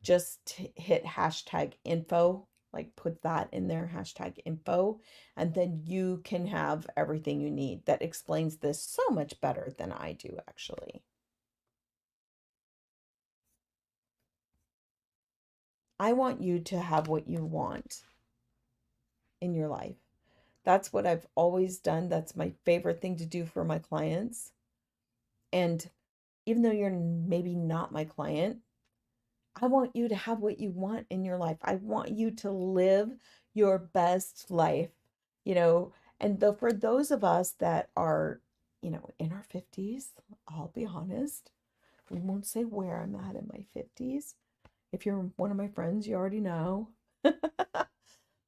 Just hit hashtag info, like put that in there, hashtag info, and then you can have everything you need that explains this so much better than I do, actually. I want you to have what you want in your life. That's what I've always done. That's my favorite thing to do for my clients. And even though you're maybe not my client, I want you to have what you want in your life. I want you to live your best life, you know. And though for those of us that are, in our 50s, I'll be honest, we won't say where I'm at in my 50s. If you're one of my friends, you already know.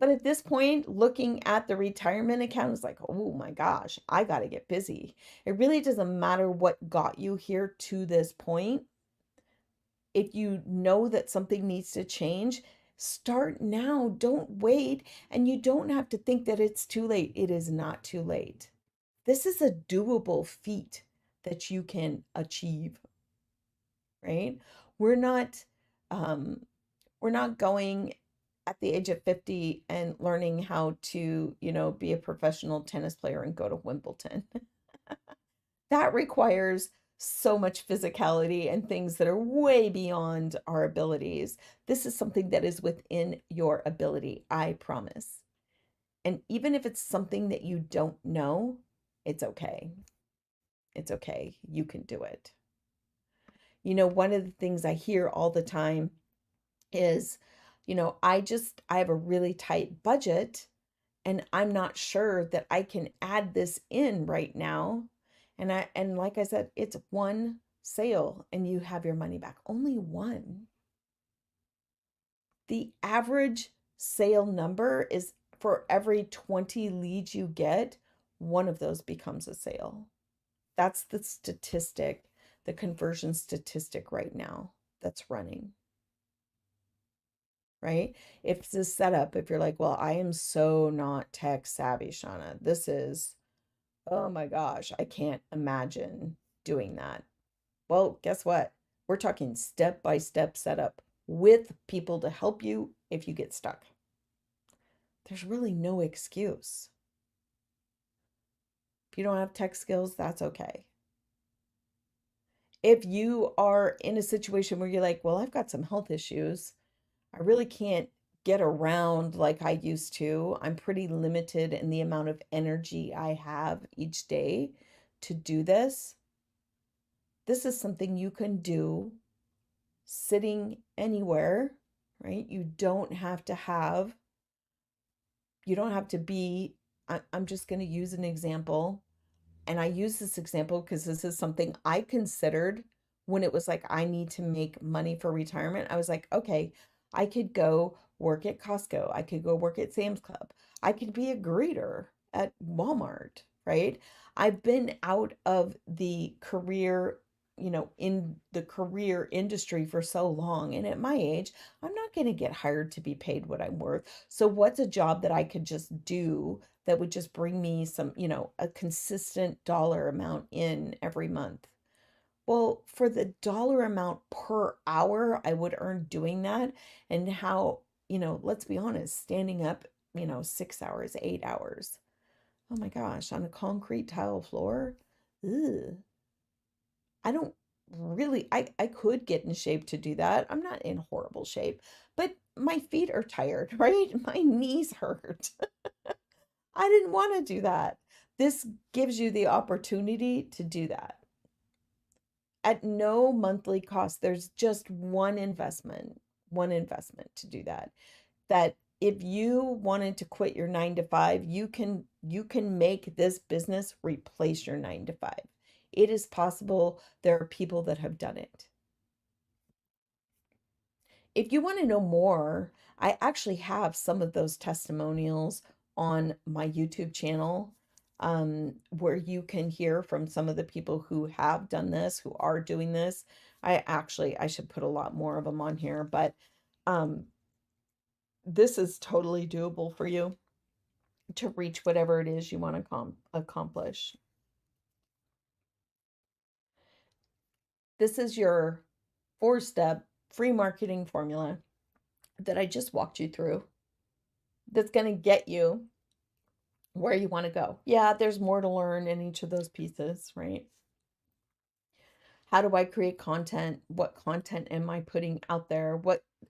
But at this point, looking at the retirement account is like, oh my gosh, I got to get busy. It really doesn't matter what got you here to this point. If you know that something needs to change, start now. Don't wait. And you don't have to think that it's too late. It is not too late. This is a doable feat that you can achieve, right? We're not um, we're not going at the age of 50 and learning how to, be a professional tennis player and go to Wimbledon. That requires so much physicality and things that are way beyond our abilities. This is something that is within your ability, I promise. And even if it's something that you don't know, it's okay. It's okay. You can do it. One of the things I hear all the time is, I have a really tight budget and I'm not sure that I can add this in right now. And like I said, it's one sale and you have your money back. Only one. The average sale number is for every 20 leads you get, one of those becomes a sale. That's the statistic, the conversion statistic right now that's running, right? If it's a setup, if you're like, well, I am so not tech savvy, Shauna, this is, oh my gosh, I can't imagine doing that. Well, guess what? We're talking step by step setup with people to help you if you get stuck. There's really no excuse. If you don't have tech skills, that's okay. If you are in a situation where you're like, well, I've got some health issues, I really can't get around like I used to. I'm pretty limited in the amount of energy I have each day to do this. This is something you can do sitting anywhere, right? You don't have to be, I'm just going to use an example. And I use this example because this is something I considered when it was like, I need to make money for retirement. I was like, okay, I could go work at Costco. I could go work at Sam's Club. I could be a greeter at Walmart, right? I've been out of the career, in the career industry for so long. And at my age, I'm not going to get hired to be paid what I'm worth. So, what's a job that I could just do that would just bring me some, a consistent dollar amount in every month? Well, for the dollar amount per hour I would earn doing that, and how, let's be honest, standing up, 6 hours, 8 hours. Oh my gosh, on a concrete tile floor. Ugh. I don't really, I could get in shape to do that. I'm not in horrible shape, but my feet are tired, right? My knees hurt. I didn't want to do that. This gives you the opportunity to do that at no monthly cost. There's just one investment to do that. That if you wanted to quit your 9 to 5, you can make this business replace your 9 to 5. It is possible. There are people that have done it. If you want to know more, I actually have some of those testimonials on my YouTube channel, where you can hear from some of the people who have done this, who are doing this. I should put a lot more of them on here, but um, this is totally doable for you to reach whatever it is you want to accomplish. This is your 4-step free marketing formula that I just walked you through, that's going to get you where you want to go. Yeah, there's more to learn in each of those pieces, right? How do I create content? What content am I putting out there?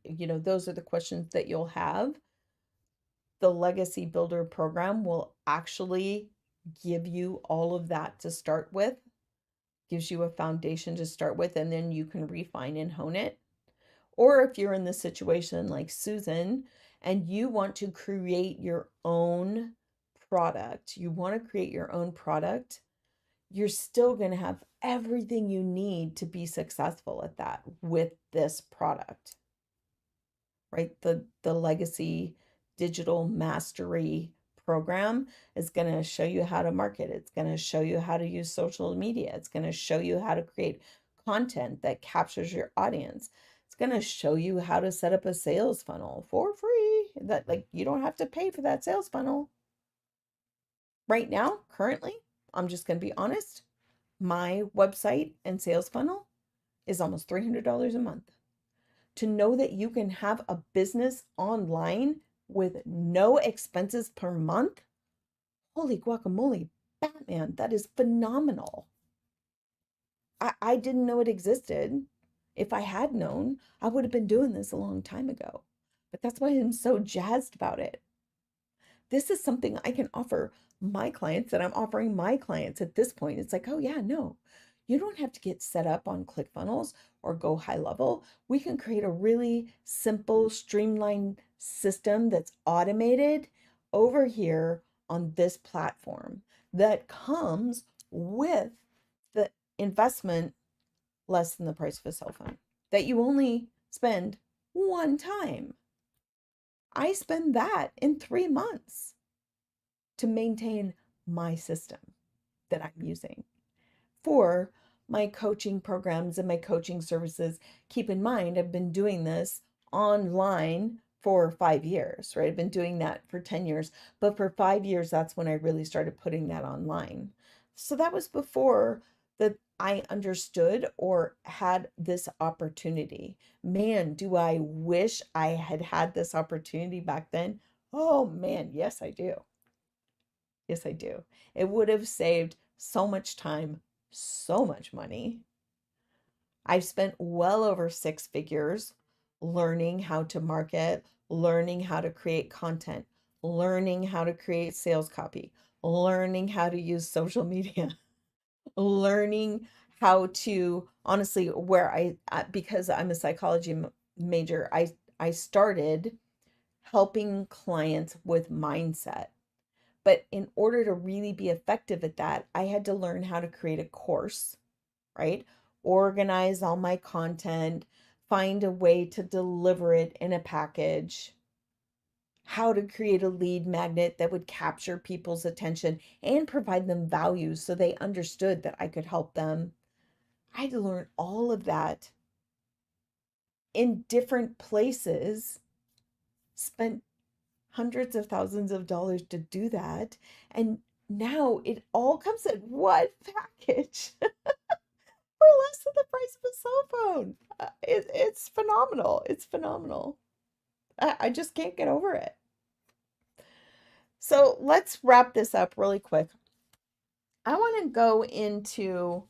Those are the questions that you'll have. The Legacy Builder program will actually give you all of that to start with, gives you a foundation to start with, and then you can refine and hone it. Or if you're in the situation like Susan and you want to create your own product, you're still going to have everything you need to be successful at that with this product, right? The legacy digital mastery program is going to show you how to market. It's going to show you how to use social media. It's going to show you how to create content that captures your audience. It's going to show you how to set up a sales funnel for free. That, like, you don't have to pay for that sales funnel. Right now, currently, I'm just going to be honest, my website and sales funnel is almost $300 a month. To know that you can have a business online with no expenses per month, holy guacamole, Batman, that is phenomenal. I didn't know it existed. If I had known, I would have been doing this a long time ago. But that's why I'm so jazzed about it. This is something I can offer my clients that I'm offering my clients at this point. It's like, oh, yeah, no, you don't have to get set up on ClickFunnels or go high level. We can create a really simple, streamlined system that's automated over here on this platform that comes with the investment less than the price of a cell phone that you only spend one time. I spend that in 3 months to maintain my system that I'm using for my coaching programs and my coaching services. Keep in mind, I've been doing this online for 5 years, right? I've been doing that for 10 years, but for 5 years, that's when I really started putting that online. So that was before that I understood or had this opportunity. Man, do I wish I had had this opportunity back then. Oh man, yes, I do. Yes, I do. It would have saved so much time, so much money. I've spent well over 6 figures learning how to market, learning how to create content, learning how to create sales copy, learning how to use social media, learning how to, honestly, where because I'm a psychology major, I started helping clients with mindset. But in order to really be effective at that, I had to learn how to create a course, right? Organize all my content, find a way to deliver it in a package, how to create a lead magnet that would capture people's attention and provide them value so they understood that I could help them. I had to learn all of that in different places, spent hundreds of thousands of dollars to do that. And now it all comes in one package for less than the price of a cell phone. It's phenomenal. It's phenomenal. I just can't get over it. So let's wrap this up really quick. I want to go into,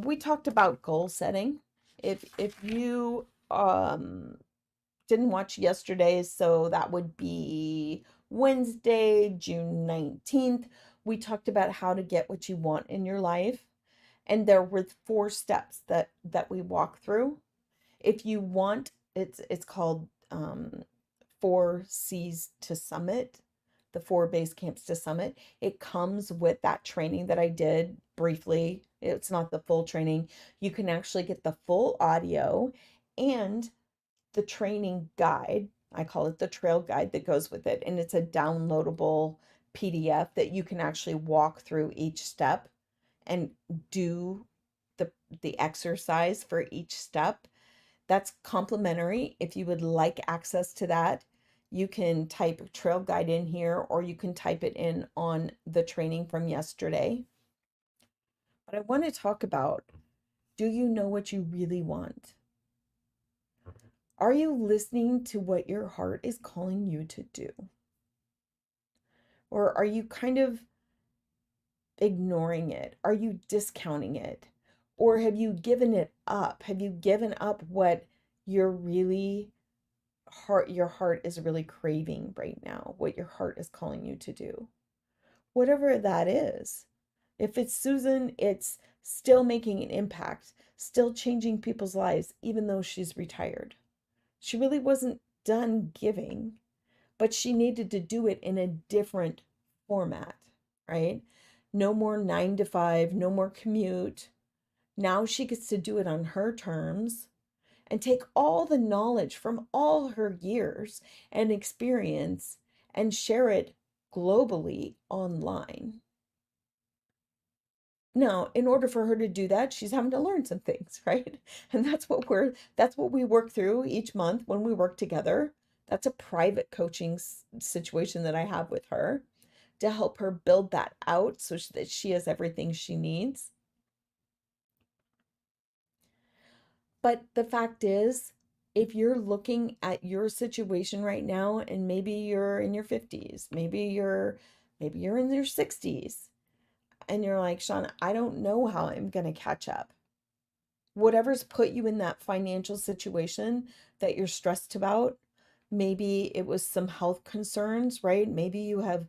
we talked about goal setting. If you didn't watch yesterday's, so that would be Wednesday, June 19th. We talked about how to get what you want in your life. And there were 4 steps that we walk through. If you want, it's called 4 C's to Summit, the 4 base camps to Summit. It comes with that training that I did briefly. It's not the full training. You can actually get the full audio and the training guide. I call it the trail guide that goes with it. And it's a downloadable PDF that you can actually walk through each step and do the the exercise for each step. That's complimentary. If you would like access to that, you can type trail guide in here or you can type it in on the training from yesterday. But I want to talk about, do you know what you really want? Are you listening to what your heart is calling you to do? Or are you kind of ignoring it? Are you discounting it? Or have you given it up? Have you given up what you're really your heart is really craving right now, what your heart is calling you to do? Whatever that is. If it's Susan, it's still making an impact, still changing people's lives, even though she's retired. She really wasn't done giving, but she needed to do it in a different format, right? No more 9 to 5, no more commute. Now she gets to do it on her terms and take all the knowledge from all her years and experience and share it globally online. Now, in order for her to do that, she's having to learn some things, right? And that's what we work through each month when we work together. That's a private coaching situation that I have with her to help her build that out so that she has everything she needs. But the fact is, if you're looking at your situation right now, and maybe you're in your 50s, maybe you're in your 60s, and you're like, Sean, I don't know how I'm going to catch up. Whatever's put you in that financial situation that you're stressed about, maybe it was some health concerns, right? Maybe you have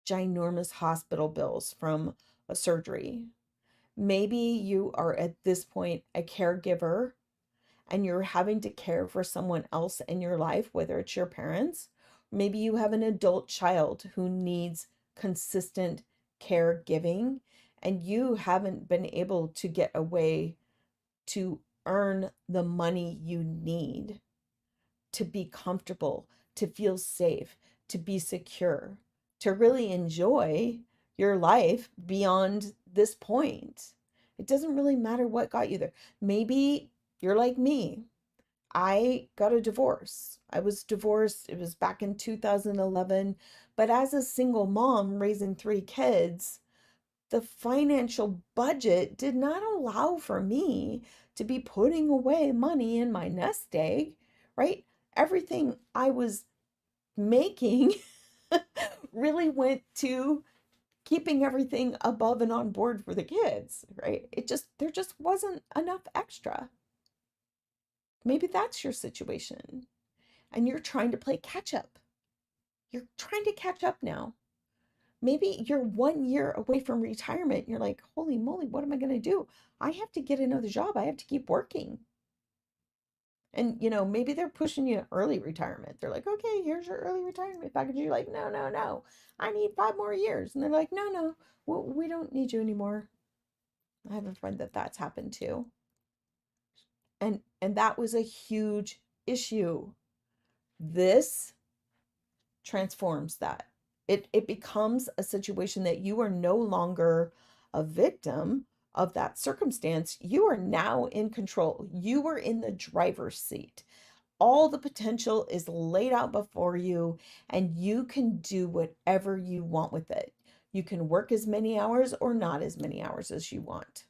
ginormous hospital bills from a surgery. Maybe you are at this point a caregiver and you're having to care for someone else in your life, whether it's your parents, maybe you have an adult child who needs consistent caregiving, and you haven't been able to get away to earn the money you need to be comfortable, to feel safe, to be secure, to really enjoy your life beyond this point. It doesn't really matter what got you there. Maybe you're like me. I got a divorce. I was divorced. It was back in 2011. But as a single mom raising three kids, the financial budget did not allow for me to be putting away money in my nest egg, right? Everything I was making really went to keeping everything above and on board for the kids, right? There just wasn't enough extra. Maybe that's your situation and you're trying to play catch up. You're trying to catch up now. Maybe you're 1 year away from retirement. You're like, holy moly, what am I going to do? I have to get another job. I have to keep working. And, maybe they're pushing you early retirement. They're like, okay, here's your early retirement package. You're like, no, no, no. I need 5 more years. And they're like, no, no, we don't need you anymore. I have a friend that's happened to. And that was a huge issue. This transforms that. It becomes a situation that you are no longer a victim of that circumstance. You are now in control. You are in the driver's seat. All the potential is laid out before you, and you can do whatever you want with it. You can work as many hours or not as many hours as you want.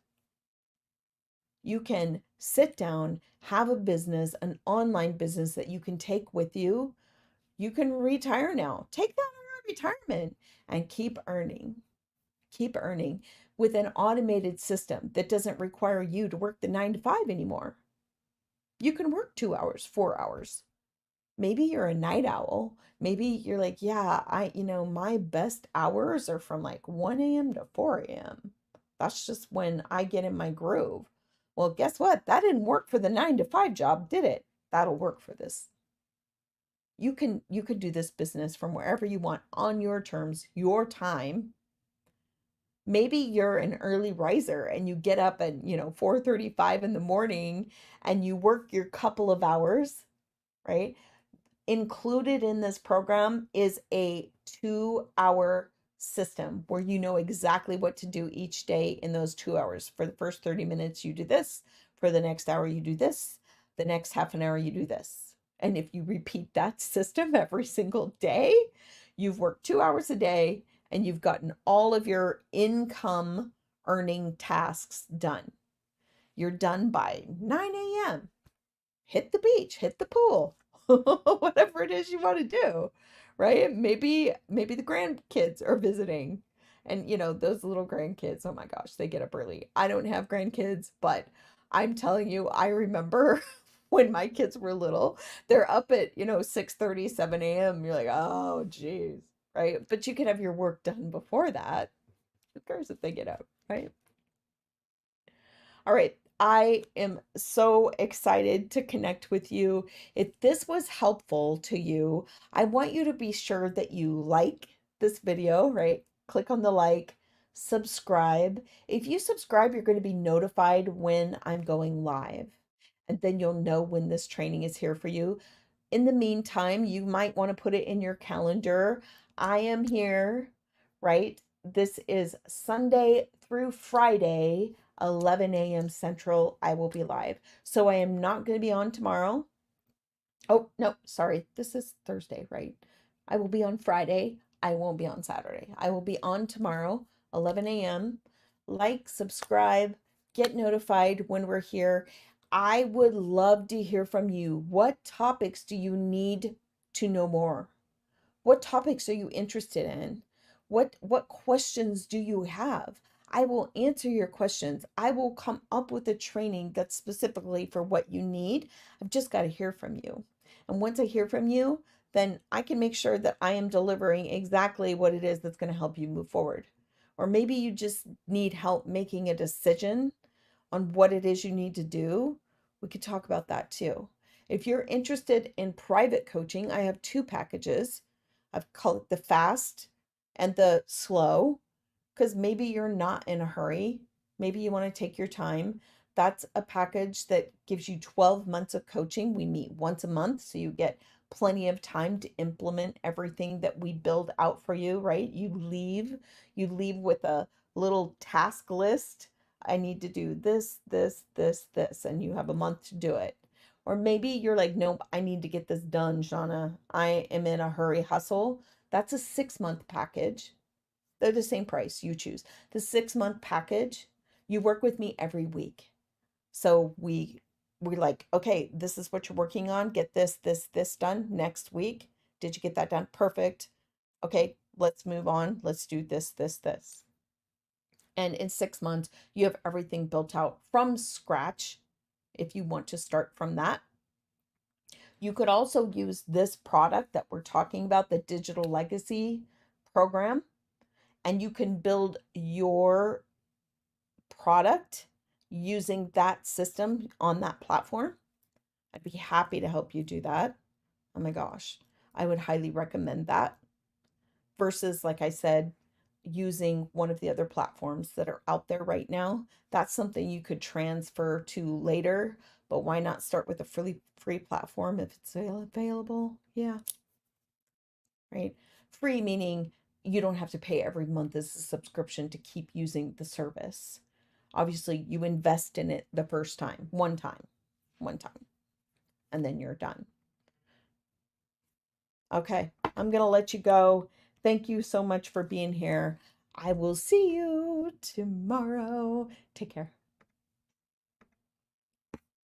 You can sit down, have a business, an online business that you can take with you. You can retire now. Take that retirement and keep earning with an automated system that doesn't require you to work the 9 to 5 anymore. You can work 2 hours, 4 hours. Maybe you're a night owl. Maybe you're like, yeah, my best hours are from like 1 a.m. to 4 a.m. That's just when I get in my groove. Well, guess what? That didn't work for the 9 to 5 job, did it? That'll work for this. You can do this business from wherever you want on your terms, your time. Maybe you're an early riser and you get up at 4:35 in the morning and you work your couple of hours, right? Included in this program is a 2 hour system where you know exactly what to do each day in those 2 hours. For the first 30 minutes, you do this. For the next hour, you do this. The next half an hour, you do this. And if you repeat that system every single day, you've worked 2 hours a day and you've gotten all of your income earning tasks done. You're done by 9 a.m. Hit the beach, hit the pool, whatever it is you want to do, right? Maybe the grandkids are visiting and those little grandkids, oh my gosh, they get up early. I don't have grandkids, but I'm telling you, I remember when my kids were little, they're up at 6:30, 7 a.m. You're like, oh geez, right? But you can have your work done before that. Who cares if they get out, right? All right. I am so excited to connect with you. If this was helpful to you, I want you to be sure that you like this video, right? Click on the like, subscribe. If you subscribe, you're going to be notified when I'm going live, and then you'll know when this training is here for you. In the meantime, you might want to put it in your calendar. I am here, right? This is Sunday through Friday, 11 a.m. Central. I will be live. So I am not going to be on tomorrow. Oh, no, sorry. This is Thursday, right? I will be on Friday. I won't be on Saturday. I will be on tomorrow, 11 a.m. Like, subscribe, get notified when we're here. I would love to hear from you. What topics do you need to know more? What topics are you interested in? What questions do you have? I will answer your questions. I will come up with a training that's specifically for what you need. I've just got to hear from you. And once I hear from you, then I can make sure that I am delivering exactly what it is that's going to help you move forward. Or maybe you just need help making a decision on what it is you need to do. We could talk about that too. If you're interested in private coaching, I have two packages. I've called it the fast and the slow, because maybe you're not in a hurry. Maybe you want to take your time. That's a package that gives you 12 months of coaching. We meet once a month, so you get plenty of time to implement everything that we build out for you, right? You leave with a little task list. I need to do this, this, this, this, and you have a month to do it. Or maybe you're like, nope, I need to get this done, Shauna. I am in a hurry hustle. That's a 6-month package. They're the same price, you choose. The 6-month package, you work with me every week. So we're like, okay, this is what you're working on. Get this, this done next week. Did you get that done? Perfect. Okay, let's move on. Let's do this, this. And in 6 months, you have everything built out from scratch if you want to start from that. You could also use this product that we're talking about, the Digital Legacy program, and you can build your product using that system on that platform. I'd be happy to help you do that. Oh my gosh, I would highly recommend that versus, like I said, using one of the other platforms that are out there right now. That's something you could transfer to later, but why not start with a free platform if it's available? Yeah, right. Free meaning you don't have to pay every month as a subscription to keep using the service. Obviously, you invest in it the first time, one time, and then you're done. Okay, I'm going to let you go. Thank you so much for being here. I will see you tomorrow. Take care.